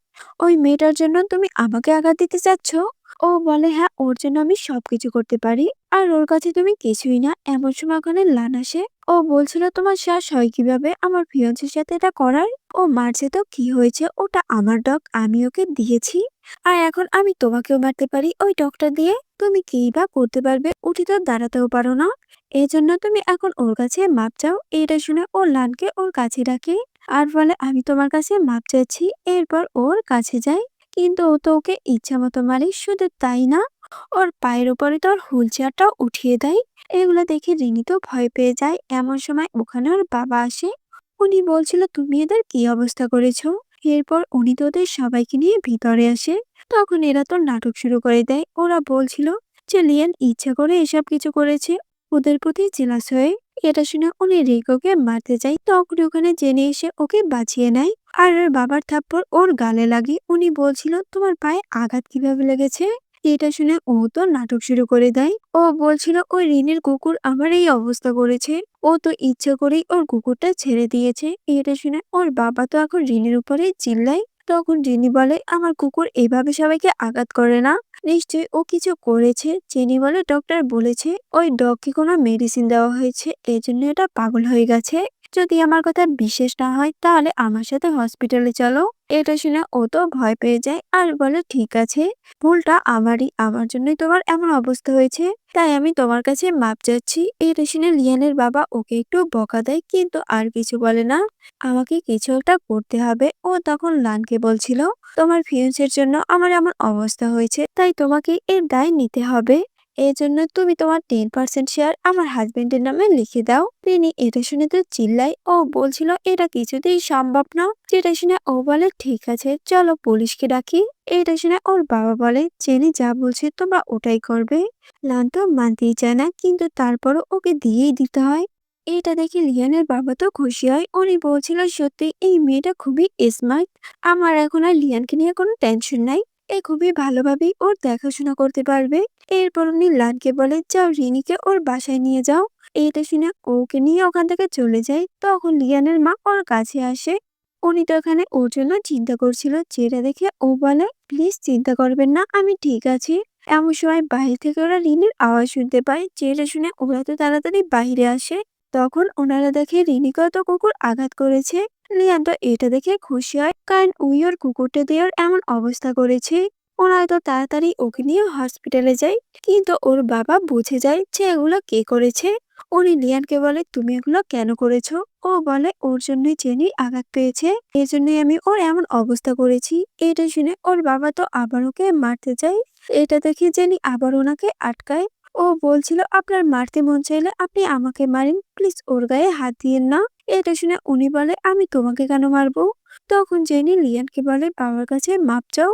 ওই মেয়েটার জন্য তুমি আমাকে আঘাত দিতে চাচ্ছ? ও বলে, হ্যাঁ ওর জন্য আমি সবকিছু করতে পারি। আর ওর কাছে তুমি কিছুই না। এমন সময় ওখানে লান আসে। ও বলছিল, তোমার শ্বাস হয় কিভাবে আমার ফিয়ন্সের সাথে এটা করার? ও মারছে তো কি হয়েছে? ওটা আমার ডগ, আমি ওকে দিয়েছি। আর এখন আমি তোমাকেও মারতে পারি ওই ডগটা দিয়ে। তুমি কি বা করতে পারবে? উঠে তো দাঁড়াতেও পারো না। এজন্য তুমি এখন ওর কাছে মাপ চাও। এটা শুনে ও লানকে ওর কাছে রাখে আর বলে, আমি তোমার কাছে মাপ চাচ্ছি। এরপর ওর কাছে যায়। কিন্তু ও তো ওকে ইচ্ছা মতো মারে। শুধু তাই না, ওর পায়ের উপরে তো ওর হুইল চেয়ারটাও উঠিয়ে দেয়। এগুলো দেখে রিনি তো ভয় পেয়ে যায়। এমন সময় ওখানে ওর বাবা আসে। উনি বলছিল, তুমি এদের কি অবস্থা করেছো? এরপর উনি তো ওদের সবাইকে নিয়ে ভিতরে আসে। তখন এরা তো নাটক শুরু করে দেয়। ওরা বলছিল যে লিয়েন ইচ্ছা করে এসব কিছু করেছে, ওদের প্রতি জেলাস হয়ে। এটা শুনে উনি রিকোকে মারতে যায়। তখন ওখানে জেনে এসে ওকে বাঁচিয়ে নেয়। আর ওর বাবার থাপ্পড় ওর গালে লাগে। উনি বলছিল, তোমার পায়ে আঘাত কিভাবে লেগেছে? এটা শুনে ও তো নাটক শুরু করে দেয়। ও বলছিল, ওই রিনের কুকুর আমার এই অবস্থা করেছে। ও তো ইচ্ছে করেই ওর কুকুরটা ছেড়ে দিয়েছে। এটা শুনে ওর বাবা তো এখন রিনির উপরে চিল্লায়। তখন রিনি বলে, আমার কুকুর এভাবে সবাইকে আঘাত করে না, নিশ্চয়ই ও কিছু করেছে। জেনি বলে, ডক্টর বলেছে ওই ডগকে কোনো মেডিসিন দেওয়া হয়েছে, এজন্য এটা পাগল হয়ে গেছে। যদি আমার কথা বিশ্বাস না হয় তাহলে আমার সাথে হসপিটালে চলো। এটা শুনে ও তো ভয় পেয়ে যায় আর বলে, ঠিক আছে, ভুলটা আমারই, আমার জন্যই তোমার এমন অবস্থা হয়েছে, তাই আমি তোমার কাছে মাপ চাচ্ছি। এটা শুনে লিয়ানের বাবা ওকে একটু বকা দেয়, কিন্তু আর কিছু বলে না। আমাকে কিছু একটা করতে হবে। ও তখন লানকে বলছিল, তোমার ফিয়ান্সের জন্য আমার এমন অবস্থা হয়েছে, তাই তোমাকে এর দায় নিতে হবে। এজন্য তুমি তোমার 10% শেয়ার আমার হাজবেন্ডের নামে লিখে দাও। তিনি এটা শুনে তো চিল্লাই। ও বলছিল, এটা কিছুতেই সম্ভব না। যেটা শুনে ও বলে, ঠিক আছে চলো পুলিশকে ডাকি। এটা শুনে ওর বাবা বলে, জেনি যা বলছে তোমরা ওটাই করবে। লান তো মানতেই চায় না, কিন্তু তারপরও ওকে দিয়েই দিতে হয়। এটা দেখে লিয়ানের বাবা তো খুশি হয়। উনি বলছিল, সত্যি এই মেয়েটা খুবই স্মার্ট। আমার এখন আর লিয়ানকে নিয়ে কোনো টেনশন নাই। এ খুবই ভালোভাবেই ওর দেখাশোনা করতে পারবে। এরপর উনি লানকে বলে, যাও রিনিকে ওর বাসায় নিয়ে যাও। এটা শুনে ওকে নিয়ে ওখান থেকে চলে যায়। তখন লিয়ানের মা ওর কাছে আসে। উনি তো এখানে ওর জন্য চিন্তা করছিল, যেটা দেখে ও বলে, প্লিজ চিন্তা করবেন না, আমি ঠিক আছি। এমন সময় বাইরে থেকে ওরা রিনির আওয়াজ শুনতে পায়, যেটা শুনে ওরা তো তাড়াতাড়ি বাইরে আসে। তখন ওনারা দেখে রিনিকে তো কুকুর আঘাত করেছে। লিয়ান তো এটা দেখে খুশি হয়, কারণ উই ওর কুকুরটা দিয়ে ওর এমন অবস্থা করেছে। ওনারা তো তাড়াতাড়ি ওকে নিয়ে হসপিটালে যায়। কিন্তু ওর বাবা বুঝে যায় যে এগুলো কে করেছে। উনি লিয়ানকে বলে, তুমি এগুলো কেন করেছো? ও বলে ওর জন্যই জেনি আঘাত পেয়েছে, এজন্যই আমি ওর এমন অবস্থা করেছি। এটা শুনে ওর বাবা তো আবার ওকে মারতে চায়। এটা দেখে জেনি আবার ওনাকে আটকায়। ও বলছিল আপনার মারতে মন চাইলে আপনি আমাকে মারেন, প্লিজ ওর গায়ে হাত দিয়েন না। এটা শুনে উনি বলে আমি তোমাকে কেন মারবো। তখন জেনি লিয়ানকে বলে বাবার কাছে মাপ চাও,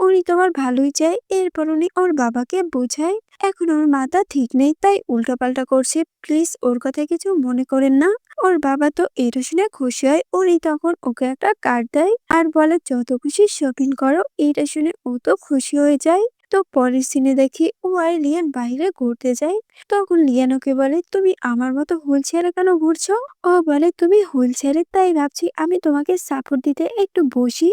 উনি তোমার ভালোই চায়। এরপর উনি ওর বাবাকে বোঝায় এখন ওর মাথা ঠিক নেই তাই উল্টাপাল্টা করছে, প্লিজ ওর কথা কিছু মনে করেন না। ওর বাবা তো এটা শুনে খুশি হয়, উনি তখন ওকে একটা কার্ড দেয় আর বলে যত খুশি শপিং করো। এটা শুনে ও তো খুশি হয়ে যায়। তো পরের সিনে দেখি ও আর লিয়ান বাইরে ঘুরতে যায়। তখন লিয়ান ওকে বলে তুমি আমার মতো হুইল চেয়ারে কেন ঘুরছো। ও বলে তুমি হুইল চেয়ারে, তাই ভাবছি আমি তোমাকে সাপোর্ট দিতে একটু বসি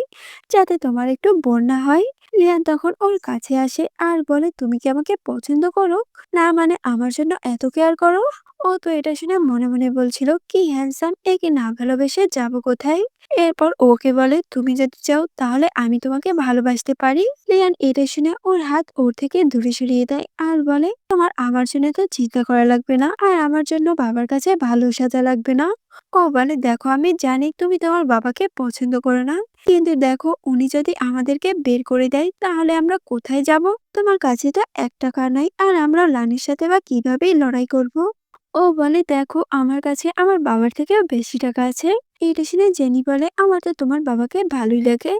যাতে তোমার একটু বন্যা হয়। লিয়ান তখন ওর কাছে আসে আর বলে তুমি কি আমাকে পছন্দ করো, না মানে আমার জন্য এত কেয়ার করো। ও তো এটা শুনে মনে মনে বলছিল কি হ্যান্ডসাম, একে না ভালোবেসে যাবো কোথায়। এরপর ওকে বলে তুমি যদি চাও তাহলে আমি তোমাকে ভালোবাসতে পারি। লিয়ান এটা শুনে ওর হাত ওর থেকে দূরে সরিয়ে দেয় আর বলে তোমার আমার জন্য তো চিন্তা করা লাগবে না, আর আমার জন্য বাবার কাছে ভালো সাজা লাগবে না। ও বলে দেখো আমি জানি তুমি তোমার বাবাকে পছন্দ করো না, কিন্তু দেখো উনি যদি আমাদেরকে বের করে দেয় তাহলে আমরা কোথায় যাব। তোমার কাছে তো 1 টাকা নাই, আর আমরা লানির সাথে বা কিভাবে লড়াই করব। ও বলে দেখো আমার কাছে আমার বাবার থেকেও বেশি টাকা আছে। এটা শুনে জেনি বলে আমার তো তোমার বাবাকে ভালোই লাগে,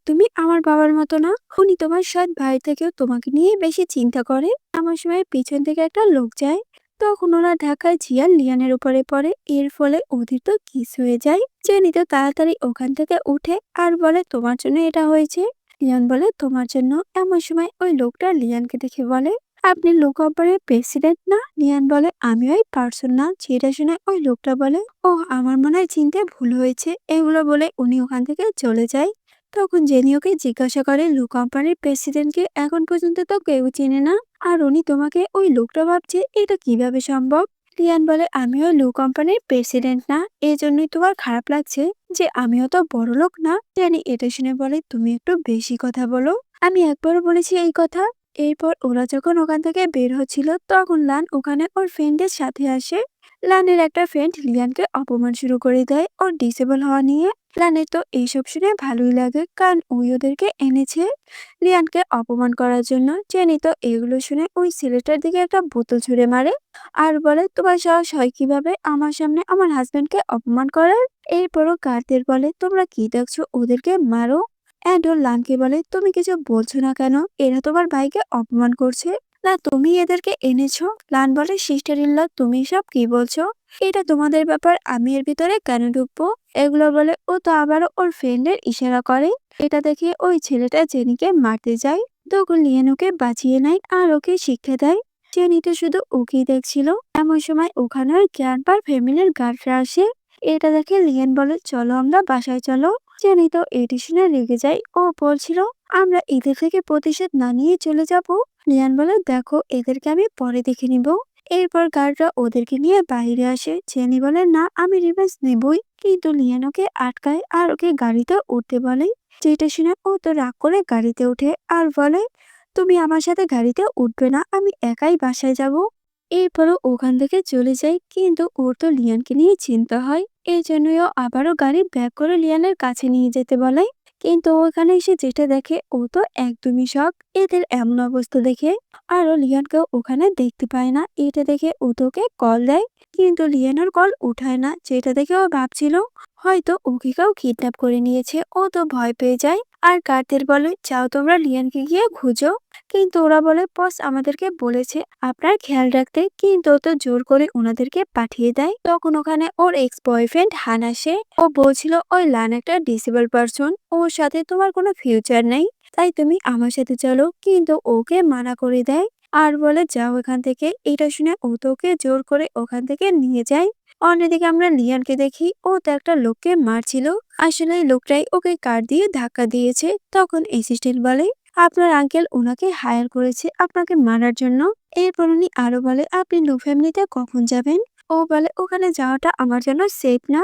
তুমি আমার বাবার মতো না, উনি তোমার সৎ ভাই থেকেও তোমাকে নিয়ে বেশি চিন্তা করে। আমার সময় পিছন থেকে একটা লোক যায়, তখন ওরা ঢাকায় জিয়া লিয়ানের উপরে পড়ে, এর ফলে ওদের তো কিস হয়ে যায়। জেনি তো তাড়াতাড়ি ওখান থেকে উঠে আর বলে তোমার জন্য এটা হয়েছে। লিয়ান বলে তোমার জন্য। এমন সময় ওই লোকটা লিয়ানকে দেখে বলে আপনি লো কোম্পানির প্রেসিডেন্ট না। লিয়ান বলে আমি ওই পার্সন না। যেটা শুনে ওই লোকটা বলে ও আমার মনে হয় চিনতে ভুল হয়েছে। এগুলো বলে উনি ওখান থেকে চলে যায়। তখন জেনি ওকে জিজ্ঞাসা করে লো কোম্পানির প্রেসিডেন্টকে এখন পর্যন্ত তো কেউ চেনে না, আর উনি তোমাকে ওই লোকটা ভাবছে, এটা কিভাবে সম্ভব। লিয়ান বলে আমি ওই লো কোম্পানির প্রেসিডেন্ট না, এই জন্যই তোমার খারাপ লাগছে যে আমিও তো বড় লোক না। জেনি এটা শুনে বলে তুমি একটু বেশি কথা বলো, আমি একবারও বলেছি এই কথা। এরপর ওরা যখন ওখান থেকে বের হচ্ছিল তখন লান ওখানে ওর ফ্রেন্ডের সাথে আসে। লানের একটা ফ্রেন্ড লিয়ানকে অপমান শুরু করে দেয় ওর ডিসেবল হওয়া নিয়ে। লানের তো এইসব শুনে ভালোই লাগে, কারণ ওই ওদেরকে এনেছে লিয়ানকে অপমান করার জন্য। জেনি তো এগুলো শুনে ওই ছেলেটার দিকে একটা বোতল ছুঁড়ে মারে আর বলে তোমার সাহস হয় কিভাবে আমার সামনে আমার হাজবেন্ডকে অপমান করার। এরপরও গার্ডদের বলে তোমরা কি দেখছো, ওদেরকে মারো। এন্ড ও লানকে বলে তুমি কিছু বলছো না কেন, এরা তোমার ভাইকে অপমান করছে, না তুমি এদেরকে এনেছো। লান বলে সিস্টার ইন ল তুমি সব কি বলছো, এটা তোমাদের ব্যাপার, আমি এর ভিতরে কেন ঢুকবো। এগুলো বলে ও তো আবারও ওর ফ্রেন্ডের ইশারা করে। এটা দেখে ওই ছেলেটা জেনিকে মারতে যায়, তখন লিয়েন ওকে বাঁচিয়ে নেয় আর ওকে শিক্ষা দেয়। জেনি তো শুধু ওকেই দেখছিল। এমন সময় ওখানের গ্র্যান্ডপার ফ্যামিলির গার্ডরা আসে। এটা দেখে লিয়েন বলে চলো আমরা বাসায় চলো। জেনি তো এটি শুনে রেগে যায়, ও বলছিল আমরা এদের থেকে প্রতিশোধ না নিয়ে চলে যাব। লিয়ান বলে দেখো এদেরকে আমি পরে দেখে নিব। এরপর গার্ডরা ওদেরকে নিয়ে বাইরে আসে। জেনি বলে না আমি রিভেঞ্জ নেবই, কিন্তু লিয়ান ওকে আটকায় আর ওকে গাড়িতে উঠতে বলে। যেটা শুনে ও তো রাগ করে গাড়িতে উঠে আর বলে তুমি আমার সাথে গাড়িতে উঠবে না, আমি একাই বাসায় যাব। এরপরও ওখান থেকে চলে যায়, কিন্তু ওর তো লিয়ানকে নিয়ে চিন্তা হয়। এই জন্যই ও আবারও গাড়ি ব্যাক করে লিয়ানের কাছে নিয়ে যেতে বলে। কিন্তু ওখানে এসে যেটা দেখে ও তো একদমই শক এদের এমন অবস্থা দেখে। আরও লিয়ানকে ওখানে দেখতে পায় না। এটা দেখে ও তোকে কল দেয়, কিন্তু লিয়ানোর কল উঠায় না। যেটা দেখে ও ভাবছিল হয়তো ওকে কেউ কিডন্যাপ করে নিয়েছে। ও তো ভয় পেয়ে যায় আর গার্ডদের বলে যাও তোমরা লিয়ানকে গিয়ে খুঁজো। কিন্তু ওরা বলে বস আমাদেরকে বলেছে আপনার খেয়াল রাখতে, কিন্তু ও তো জোর করে ওনাদেরকে পাঠিয়ে দেয়। তখন ওখানে ওর এক্স বয়ফ্রেন্ড হান আসে। ও বলছিল ওই লান একটা ডিসেবল পারসন, ওর সাথে তোমার কোনো ফিউচার নেই, তাই তুমি আমার সাথে চলো। কিন্তু ওকে মানা করে দেয় আর বলে যাও এখান থেকে। এটা শুনে ও তো ওকে জোর করে ওখান থেকে নিয়ে যায়। অন্যদিকে আমরা লিয়ানকে দেখি ও তো একটা লোককে মারছিল, আসলে এই লোকটাই ওকে কার দিয়ে ধাক্কা দিয়েছে। তখন অ্যাসিস্ট্যান্ট বলে আপনার আঙ্কেল ওনাকে হায়ার করেছে আপনাকে মারার জন্য। এরপর উনি আরো বলে আপনি লো ফ্যামিলিতে কখন যাবেন। ও বলে ওখানে যাওয়াটা আমার জন্য সেফ না,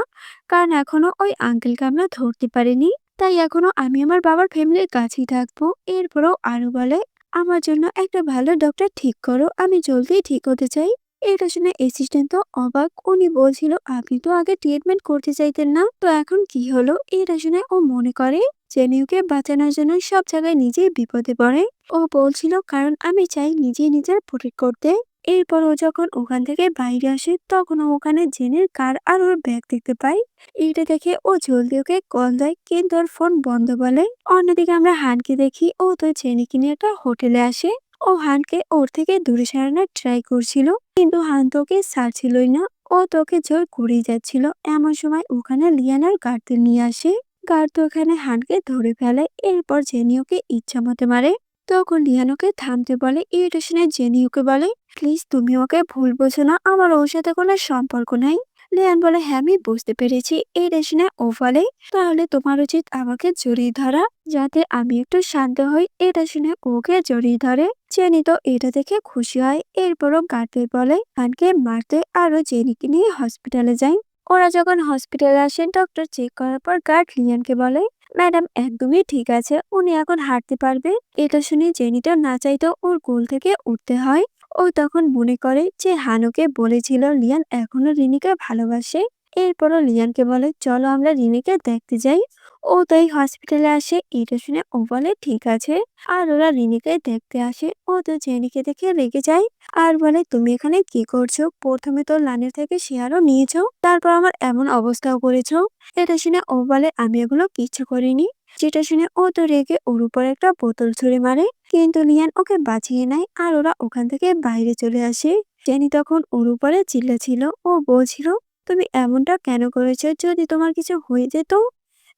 কারণ এখনো ওই আঙ্কেলকে আমরা ধরতে পারিনি, তাই এখনো আমি আমার বাবার ফ্যামিলির কাছেই থাকবো। এরপরও আরো বলে আমার জন্য একটা ভালো ডক্টর ঠিক করো, আমি জলদি ঠিক হতে চাই। এটা শুনে অ্যাসিস্ট্যান্ট তো অবাক। উনি বলছিল, আপনি তো আগে ট্রিটমেন্ট করতে চাইতেন না, তো এখন কি হলো? এটা শুনে ও মনে করে জেনিউকে বাঁচানোর জন্য সব জায়গায় নিজেই বিপদে পড়ে। ও বলছিল, কারণ আমি চাই নিজেই নিজের প্রোটেক্ট করতে। এরপর ও যখন ওখান থেকে বাইরে আসে তখন ও ওখানে জেনের কার আর ওর ব্যাগ দেখতে পায়। এটা দেখে ও জলদি ওকে কল দেয়, কিন্তু ওর ফোন বন্ধ বলে। অন্যদিকে আমরা হানকে দেখি ও তো জেনিকে নিয়ে একটা হোটেলে আসে। ও হানকে ওর থেকে দূরে সরানোর ট্রাই করছিল, কিন্তু হান তো ওকে ছাড়ছিলই না। ও তোকে জোর করেই যাচ্ছিল। এমন সময় ওখানে লিয়ানার গার্ডদের নিয়ে আসে। গার্ড তো ওখানে হানকে ধরে ফেলে। এরপর জেনি ওকে ইচ্ছা মতো মারে। তখন লিয়ান ওকে থামতে বলে। এটা শুনে জেনি ওকে বলে, প্লিজ তুমি ওকে ভুল বোঝো না, আমার ওর সাথে কোনো সম্পর্ক নাই। লিয়ান বলে, হ্যাঁ আমি বুঝতে পেরেছি। এটা শুনে ও বলে, তাহলে তোমার উচিত আমাকে জড়িয়ে ধরা, যাতে আমি একটু শান্ত হই। এটা শুনে ওকে জড়িয়ে ধরে। জেনি তো এটা দেখে খুশি হয়। এরপরও গার্ডদের বলে হানকে মারতে, আরো জেনিকে নিয়ে হসপিটালে যায়। ওরা যখন হসপিটালে আসে ডক্টর চেক করার পর গার্ড লিয়ানকে বলে, ম্যাডাম একদমই ঠিক আছে, উনি এখন হাঁটতে পারবে। এটা শুনে জেনি তো না চাইতো ওর কোল থেকে উঠতে হয়। ও তখন মনে করে যে হানুকে বলেছিল লিয়ান এখনো রিনিকে ভালোবাসে। এরপরও লিয়ানকে বলে, চলো আমরা রিনিকে দেখতে যাই। ও তাই হসপিটালে আসে। এটা শুনে ও বলে ঠিক আছে। আর ওরা রিনিকে দেখতে আসে। ও তো জেনিকে দেখে রেগে যায় আর বলে, তুমি এখানে কি করছো? প্রথমে তো লানের থেকে শেয়ারও নিয়েছো, তারপর আমার এমন অবস্থাও করেছো। এটা শুনে ও বলে, আমি এগুলো কিচ্ছু করিনি। যেটা শুনে ও তো রেগে ওর উপর একটা বোতল ছুঁড়ে মারে, কিন্তু লিয়ান ওকে বাঁচিয়ে নেয় আর ওরা ওখান থেকে বাইরে চলে আসে। জেনি তখন ওর উপরে চিল্লাছিল। ও বলছিল, তুমি এমনটা কেন করেছো? যদি তোমার কিছু হয়ে যেত?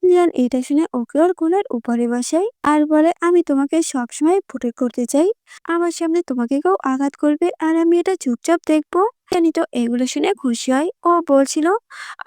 লিয়ান এটা শুনে ওকে ওর কোলের উপরে বসায় আর বলে, আমি তোমাকে সবসময় প্রোটেক্ট করতে চাই। আমার সামনে তোমাকে কেউ আঘাত করবে আর আমি এটা চুপচাপ দেখবো? জেনি তো এগুলো শুনে খুশি হয়। ও বলছিল,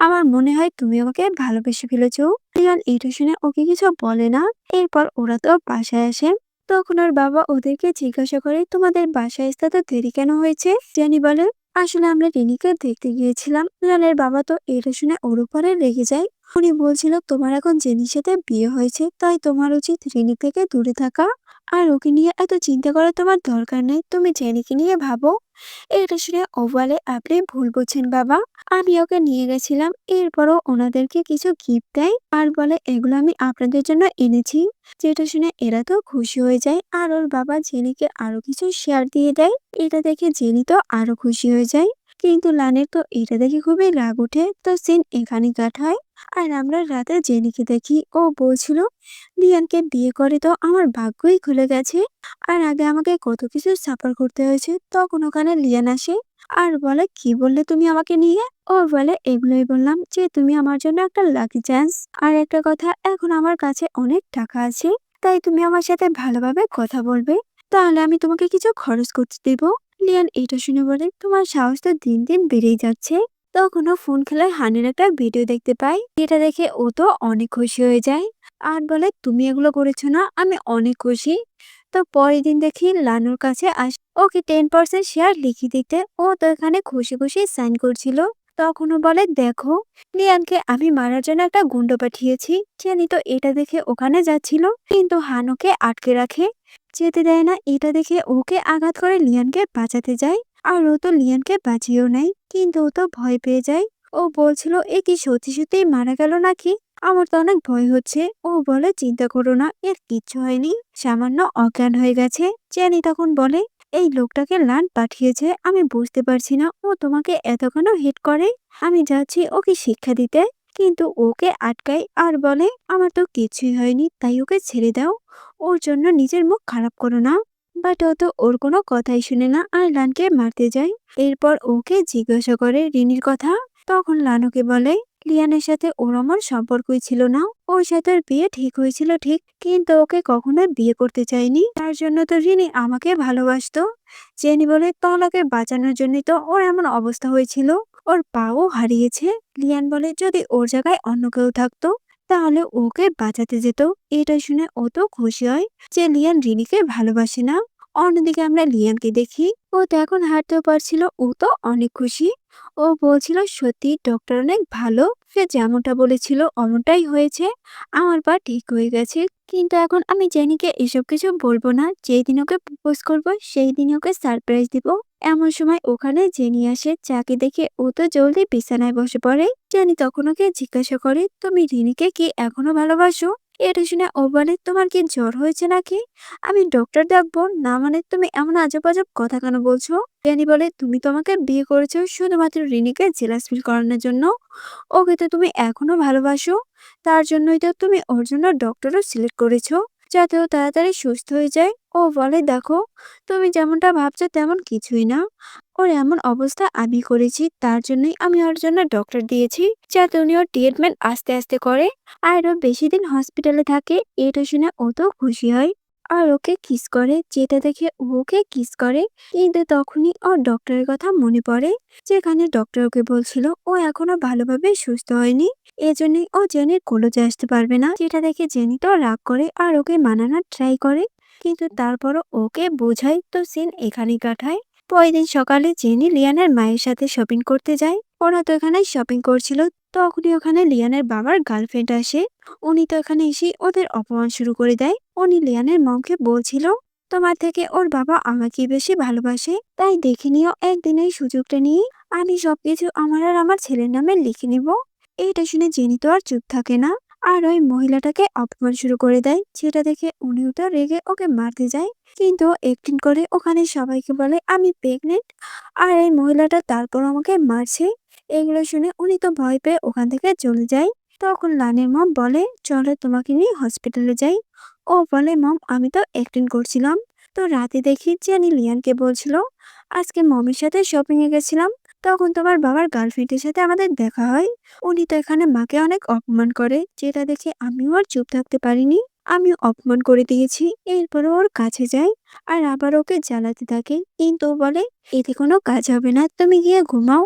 আমার মনে হয় তুমি আমাকে ভালোবেসে ফেলেছো। লিয়ান এটা শুনে ওকে কিছু বলে না। এরপর ওরা তো বাসায় আসে। তখন ওর বাবা ওদেরকে জিজ্ঞাসা করে, তোমাদের বাসায় আসতে তো দেরি কেন হয়েছে? জেনি বলে, আসলে আমরা রিনিকে দেখতে গিয়েছিলাম। লিয়ানের বাবা তো এটা শুনে ওর উপরে রেগে যায়। উনি বলছিল, তোমার এখন জেনির সাথে বিয়ে হয়েছে, তাই তোমার উচিত রিনি থেকে দূরে থাকা। আর ওকে নিয়ে এত চিন্তা করার তোমার দরকার নেই, তুমি জেনিকে নিয়ে ভাবো। এটা শুনে ও বলে, আপনি ভুল বুঝছেন বাবা, আমি ওকে নিয়ে গেছিলাম। এরপরও ওনাদেরকে কিছু গিফট দেয় আর বলে, এগুলো আমি আপনাদের জন্য এনেছি। যেটা শুনে এরা তো খুশি হয়ে যায় আর ওর বাবা জেনিকে আরো কিছু শেয়ার দিয়ে দেয়। এটা দেখে জেনি তো আরো খুশি হয়ে যায়, কিন্তু লানের তো এটা দেখে খুবই রাগ ওঠে। তো সিন এখানে কাট হয়। আর আমরা রাতে জেনিকে দেখি। ও বলছিল, লিয়ানকে বিয়ে করে তো আমার ভাগ্যই খুলে গেছে। আর আগে আমাকে কত কিছু সাফার করতে হয়েছে। তখন ওখানে লিয়ান আসে আর বলে, কি বললে তুমি আমাকে নিয়ে? ও বলে, এগুলোই বললাম যে তুমি আমার জন্য একটা লাকি চান্স। আর একটা কথা, এখন আমার কাছে অনেক টাকা আছে, তাই তুমি আমার সাথে ভালোভাবে কথা বলবে, তাহলে আমি তোমাকে কিছু খরচ করতে দেব। লিয়ান এটা শুনে বলে, তোমার সাহস তো দিন দিন বেড়েই যাচ্ছে। তখন ও ফোন খেলায় হানির একটা ভিডিও দেখতে পাই। এটা দেখে ও তো অনেক খুশি হয়ে যায় আর বলে, তুমি এগুলো করেছো না, আমি অনেক খুশি। তো পরের দিন দেখি লানুর কাছে ওকে 10% শেয়ার লিখে দিতে। ও তো এখানে খুশি খুশি সাইন করছিল। তখনও বলে, দেখো, লিয়ানকে আমি মারার জন্য একটা গুন্ড পাঠিয়েছি। জেনি তো এটা দেখে ওখানে যাচ্ছিল, কিন্তু হান ওকে আটকে রাখে, যেতে দেয় না। এটা দেখে ওকে আঘাত করে লিয়ানকে বাঁচাতে যায়। আর ও তো লিয়ানকে বাঁচিয়েও নেয়, কিন্তু ও তো ভয় পেয়ে যায়। ও বলছিল, এ কি সত্যি সত্যি মারা গেল নাকি? আমার তো অনেক ভয় হচ্ছে। ও বলে, চিন্তা করো না, এর কিচ্ছু হয়নি, সামান্য অজ্ঞান হয়ে গেছে। জেনি তখন বলে, এই লোকটাকে লান পাঠিয়েছে, আমি বুঝতে পারছি না ও তোমাকে এত কেন হিট করে। আমি যাচ্ছি ওকে শিক্ষা দিতে, কিন্তু ওকে আটকাই আর বলে, আমার তো কিছুই হয়নি, তাই ওকে ছেড়ে দাও। ওর জন্য নিজের মুখ খারাপ করো না। বাট ও তো ওর কোনো কথাই শুনে না আর লানকে মারতে যায়। এরপর ওকে জিজ্ঞাসা করে রিনির কথা। তখন লানুকে বলে, লিয়ানের সাথে ওর আমার সম্পর্কই ছিল না। ওর সাথে ওর বিয়ে ঠিক হয়েছিল ঠিক, কিন্তু ওকে কখনোই বিয়ে করতে চাইনি। তার জন্য তো রিনি আমাকে ভালোবাসতো। জেনি বলে, তলাকে বাঁচানোর জন্যই তো ওর এমন অবস্থা হয়েছিল, ওর পাও হারিয়েছে। লিয়ান বলে, যদি ওর জায়গায় অন্য কেউ থাকতো তাহলে ওকে বাঁচাতে যেত। এটা শুনে ও তো খুশি হয় যে লিয়ান রিনিকে ভালোবাসে না। অন্যদিকে আমরা লিয়ানকে দেখি, ও তো এখন হাঁটতেও পারছিল, ও তো অনেক খুশি। ও বলছিল সত্যি ডক্টর অনেক ভালো, সে যেমনটা বলেছিল অমনটাই হয়েছে, আমার পা ঠিক হয়ে গেছে। কিন্তু এখন আমি জেনিকে এসব কিছু বলবো না, যেই দিন ওকে প্রপোজ করবো সেই দিন ওকে সারপ্রাইজ দিব। এমন সময় ওখানে জেনি আসে, যাকে দেখে ও তো জলদি বিছানায় বসে পড়ে। জেনি তখন ওকে জিজ্ঞাসা করে, তুমি রিনিকে কি এখনো ভালোবাসো? এটা শুনে ও বলে, তোমার কি জ্বর হয়েছে নাকি? আমি ডক্টর ডাকবো? না মানে তুমি এমন আজব আজব কথা কেন বলছো? ড্যানি বলে, তুমি তো আমাকে বিয়ে করেছো শুধুমাত্র রিনিকে জেলাস ফিল করানোর জন্য। ওকে তো তুমি এখনো ভালোবাসো, তার জন্যই তো তুমি ওর জন্য ডক্টরও সিলেক্ট করেছো, যাতে ও তাড়াতাড়ি সুস্থ হয়ে যায়। ও বলে, দেখো, তুমি যেমনটা ভাবছো তেমন কিছুই না। ওর এমন অবস্থা আমি করেছি, তার জন্যই আমি ওর জন্য ডক্টর দিয়েছি, যাতে উনি ওর ট্রিটমেন্ট আস্তে আস্তে করে আর ও বেশি দিন হসপিটালে থাকে। এটা শুনে ও তো খুশি হয় আর ওকে কিস করে, যেটা দেখে ও ওকে কিস করে। কিন্তু তখনই ওর ডক্টরের কথা মনে পড়ে, যেখানে ডক্টর ওকে বলছিল ও এখনো ভালোভাবে সুস্থ হয়নি, এজন্যই ও জেনির কলেজে আসতে পারবে না। যেটা দেখে জেনি তো রাগ করে আর ওকে মানানোর ট্রাই করে, কিন্তু তারপরও ওকে বোঝায়, তো সিন এখানেই কাটায়। পরের দিন সকালে জেনি লিয়ানের মায়ের সাথে শপিং করতে যায়। ওরা তো এখানে শপিং করছিল, তখনই ওখানে লিয়ানের বাবার গার্লফ্রেন্ড আসে। উনি তো এখানে এসে ওদের অপমান শুরু করে দেয়। উনি লিয়ানের মমকে বলছিল, তোমার থেকে ওর বাবা আমাকে বেশি ভালোবাসে, তাই দেখে নিও একদিন এই সুযোগটা নিয়ে আমি সবকিছু আমার আর আমার ছেলের নামে লিখে নিব। এইটা শুনে জেনি তো আর চুপ থাকে না, আর ওই মহিলাটাকে অপমান শুরু করে দেয়, যেটা দেখে উনিও তো রেগে ওকে মারতে যায়। কিন্তু একদিন করে ওখানে সবাইকে বলে আমি প্রেগনেন্ট, আর এই মহিলাটা তারপর আমাকে মারছে। এগুলো শুনে উনি তো ভয় পেয়ে ওখান থেকে চলে যায়। তখন লানের মম বলে, চলো তোমাকে নিয়ে হসপিটালে যাই। ও বলে, মম আমি তো অ্যাক্টিং করছিলাম। তো রাতে দেখি জেনি লিয়ানকে বলছিল, আজকে মমের সাথে শপিং এ গেছিলাম, তখন তোমার বাবার গার্লফ্রেন্ডের সাথে আমাদের দেখা হয়। উনি তো এখানে মাকে অনেক অপমান করে, যেটা দেখে আমিও আর চুপ থাকতে পারিনি, আমিও অপমান করে দিয়েছি। এরপর ওর কাছে যাই আর আবার ওকে জ্বালাতে থাকে, কিন্তু ও বলে, এতে কোনো কাজ হবে না, তুমি গিয়ে ঘুমাও।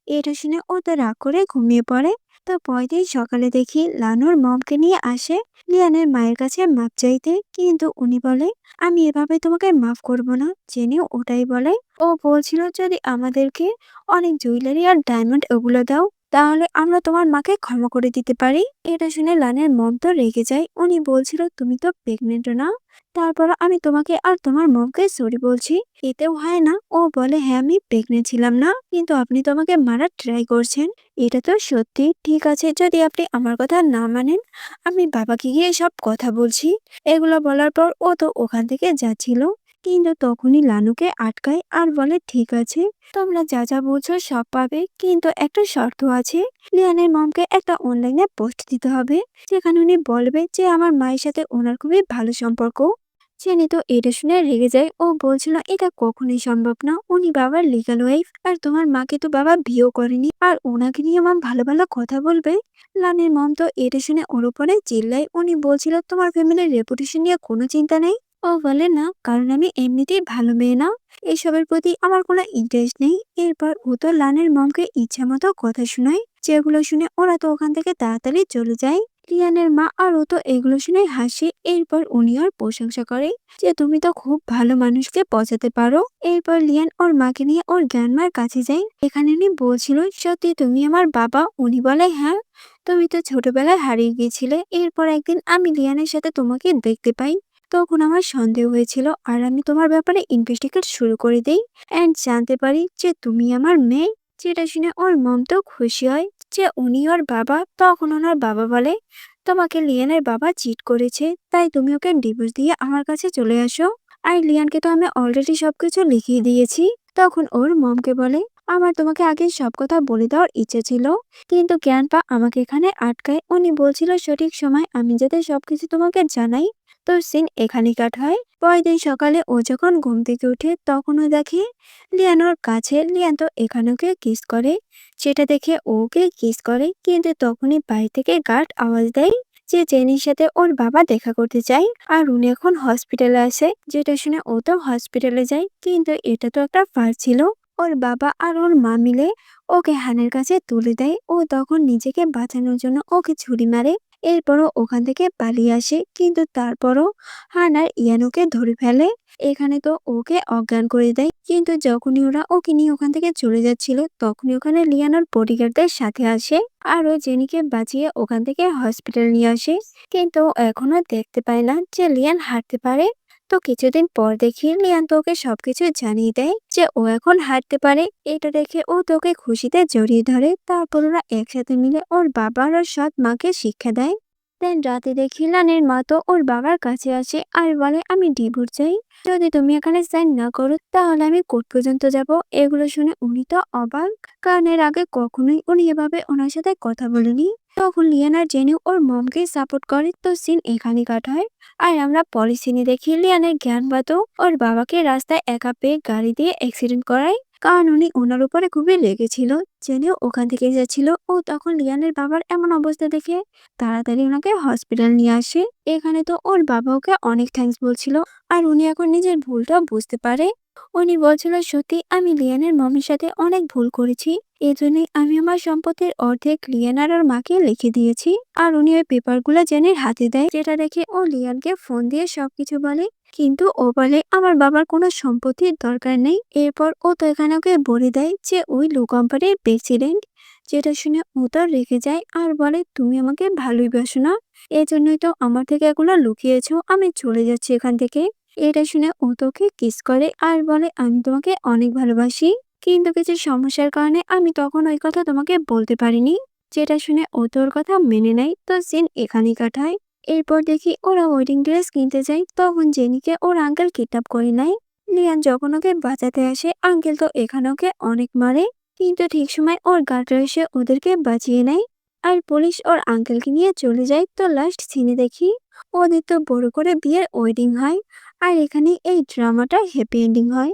এটা শুনে ও তো রাগ করে ঘুমিয়ে পড়ে। তো পরের দিন সকালে দেখি লানুর মমকে নিয়ে আসে লিয়ানের মায়ের কাছে মাপ চাইতে, কিন্তু উনি বলে, আমি এভাবে তোমাকে মাফ করব না। জেনেও ওটাই বলে। ও বলছিল, যদি আমাদেরকে অনেক জুয়েলারি আর ডায়মন্ড ওগুলো দাও, তাহলে আমরা তোমার মাকে ক্ষমা করে দিতে পারি। এটা শুনে লানের মম তো রেগে যায়। উনি বলছিল, তুমি তো প্রেগনেন্ট না, তারপর আমি তোমাকে আর তোমার মমকে সরি বলছি, এতেও হয় না? ও বলে, হ্যাঁ আমি প্রেগনেন্ট ছিলাম না, কিন্তু আপনি তো আমাকে মারার ট্রাই করছেন। এটা তো সত্যি। ঠিক আছে, যদি আপনি আমার কথা না মানেন, আমি বাবাকে গিয়ে সব কথা বলছি। এগুলো বলার পর ও তো ওখান থেকে যাচ্ছিল, কিন্তু তখনই লানুকে আটকায় আর বলে, ঠিক আছে, তোমরা যা যা বলছো সব পাবে, কিন্তু একটা শর্ত আছে। লিয়ানের মমকে একটা অনলাইনে পোস্ট দিতে হবে, যেখানে উনি বলবে যে আমার মায়ের সাথে ওনার খুবই ভালো সম্পর্ক। জেনি তো এটা শুনে রেগে যায়। ও বলছিল, এটা কখনোই সম্ভব না, উনি বাবার লিগাল ওয়াইফ, আর তোমার মাকে তো বাবা বিয়েও করেনি, আর ওনাকে নিয়ে মম ভালো ভালো কথা বলবে। লানের মম তো এটা শুনে ওর উপরে চিল্লায়। উনি বলছিল, তোমার ফ্যামিলির রেপুটেশন নিয়ে কোনো চিন্তা নেই? ও বলে, না, কারণ আমি এমনিতেই ভালো মেয়ে না, এসবের প্রতি আমার কোনো ইন্টারেস্ট নেই। এরপর ও তো লানের মমকে ইচ্ছা মতো কথা শোনায়, যেগুলো শুনে ওরা তো ওখান থেকে তাড়াতাড়ি চলে যায়। লিয়ানের মা আর ও তো এগুলো শুনে হাসে। এরপর উনি ওর প্রশংসা করে যে, তুমি তো খুব ভালো মানুষকে পচাতে পারো। এরপর লিয়ান ওর মাকে নিয়ে ওর গ্র্যান্ডমার কাছে যায়। এখানে উনি বলছিল, সত্যি তুমি আমার বাবা? উনি বলে, হ্যাঁ, তুমি তো ছোটবেলায় হারিয়ে গিয়েছিলে, এরপর একদিন আমি লিয়ানের সাথে তোমাকে দেখতে পাই, তখন আমার সন্দেহ হয়েছিল, আর আমি তোমার ব্যাপারে ইনভেস্টিগেট শুরু করে দেই অ্যান্ড জানতে পারি যে তুমি আমার মেয়ে। যেটা শুনে ওর মম তো খুশি হয় যে উনি ওর বাবা। তখন ওনার বাবা বলে, তোমাকে লিয়ানের বাবা চিট করেছে, তাই তুমি ওকে ডিভোর্স দিয়ে আমার কাছে চলে আসো। আর লিয়ানকে তো আমি অলরেডি সবকিছু লিখিয়ে দিয়েছি। তখন ওর মমকে বলে, আমার তোমাকে আগে সব কথা বলে দেওয়ার ইচ্ছে ছিল, কিন্তু গ্র্যান্ডপা আমাকে এখানে আটকায়। উনি বলছিল সঠিক সময় আমি যাতে সবকিছু তোমাকে জানাই। তো সিন এখানে কাট হয়। পরের দিন সকালে ও যখন ঘুম থেকে উঠে, তখনও দেখে লিয়ান ওর কাছে। লিয়ান তো এখানে ওকে কিস করে, সেটা দেখে ওকে কিস করে, কিন্তু তখনই বাইরে থেকে গার্ড আওয়াজ দেয় যে জেনির সাথে ওর বাবা দেখা করতে চায়, আর উনি এখন হসপিটালে আসে। যেটা শুনে ও তো হসপিটালে যায়, কিন্তু এটা তো একটা ফার ছিল। ওর বাবা আর ওর মা মিলে ওকে হানের কাছে তুলে দেয়। ও তখন নিজেকে বাঁচানোর জন্য ওকে ছুরি মারে। এরপরও ওখান থেকে পালিয়ে আসে, কিন্তু তারপরও হান আর ইয়ান ওকে ধরে ফেলে। এখানে তো ওকে অজ্ঞান করে দেয়, কিন্তু যখনই ওরা ওকে নিয়ে ওখান থেকে চলে যাচ্ছিল তখনই ওখানে লিয়ান ওর বডিগার্ডদের সাথে আসে আর ও জেনিকে বাঁচিয়ে ওখান থেকে হসপিটাল নিয়ে আসে। কিন্তু ও এখনো দেখতে পায় না যে লিয়ান হাঁটতে পারে। তো কিছুদিন পর দেখি লিয়ান তো ওকে সবকিছু জানিয়ে দেয় যে ও এখন হাঁটতে পারে। এটা দেখে ও তোকে খুশিতে জড়িয়ে ধরে, তারপর ওরা একসাথে মিলে ওর বাবার আর সৎ মাকে শিক্ষা দেয়। দেন রাতে দেখি লানের মা তো ওর বাবার কাছে আসে আর বলে আমি ডিভোর্স চাই, যদি তুমি এখানে সাইন না করো তাহলে আমি কোর্ট পর্যন্ত যাব। এগুলো শুনে উনি তো অবাক, কারণ এর আগে কখনোই উনি এভাবে ওনার সাথে কথা বলেনি। তখন লিয়ান আর জেনি ওর মমকে সাপোর্ট করে, তো সিন এখানে কাটায়। আর আমরা পরের সিনে দেখি লিয়ানের জ্ঞানবাদও ওর বাবাকে রাস্তায় একা পেয়ে গাড়ি দিয়ে অ্যাক্সিডেন্ট করায়, কারণ উনি ওনার উপরে খুবই লেগেছিল। জেনেও ওখান থেকে যাচ্ছিল, ও তখন লিয়ানের বাবার এমন অবস্থা দেখে তাড়াতাড়ি ওনাকে হসপিটাল নিয়ে আসে। এখানে তো ওর বাবা ওকে অনেক থ্যাঙ্কস বলছিল, আর উনি এখন নিজের ভুলটা বুঝতে পারে। উনি বলছিল সত্যি আমি লিয়ানের মমের সাথে অনেক ভুল করেছি, এজন্যই আমি আমার সম্পত্তির অর্ধেক লিয়ান আর ওর মাকে লিখে দিয়েছি। আর উনি ওই পেপারগুলো জেনের হাতে দেয়, যেটা দেখে ও লিয়ানকে ফোন দিয়ে সবকিছু বলে। কিন্তু ও বলে আমার বাবার কোনো সম্পত্তির দরকার নেই। এরপর ও তো এখানে ওকে বলে দেয় যে ওই লো কোম্পানির প্রেসিডেন্ট, যেটা শুনে ও তো রেগে যায় আর বলে তুমি আমাকে ভালোই বাসো না, এজন্যই তো আমার থেকে এগুলো লুকিয়েছো, আমি চলে যাচ্ছি এখান থেকে। এটা শুনে ও তোকে কিস করে আর বলে আমি তোমাকে অনেক ভালোবাসি, কিন্তু কিছু সমস্যার কারণে আমি তখন ওই কথা তোমাকে বলতে পারিনি। যেটা শুনে ও তোর কথা মেনে নেয়, তো সিন এখানেই কাটায়। এরপর দেখি ওরা ওয়েডিং ড্রেস কিনতে যায়, তখন জেনিকে ওর আঙ্কেল কিডন্যাপ করে নেয়। লিয়ান যখন ওকে বাঁচাতে আসে আঙ্কেল তো এখানে ওকে অনেক মারে, কিন্তু ঠিক সময় ওর গার্ডরা এসে ওদেরকে বাঁচিয়ে নেয়। আর পুলিশ ওর আঙ্কেলকে নিয়ে চলে যায়। তো লাস্ট সিনে দেখি ওদের তো বড় করে বিয়ের ওয়েডিং হয়, আর এখানে এই ড্রামাটা হ্যাপি এন্ডিং হয়।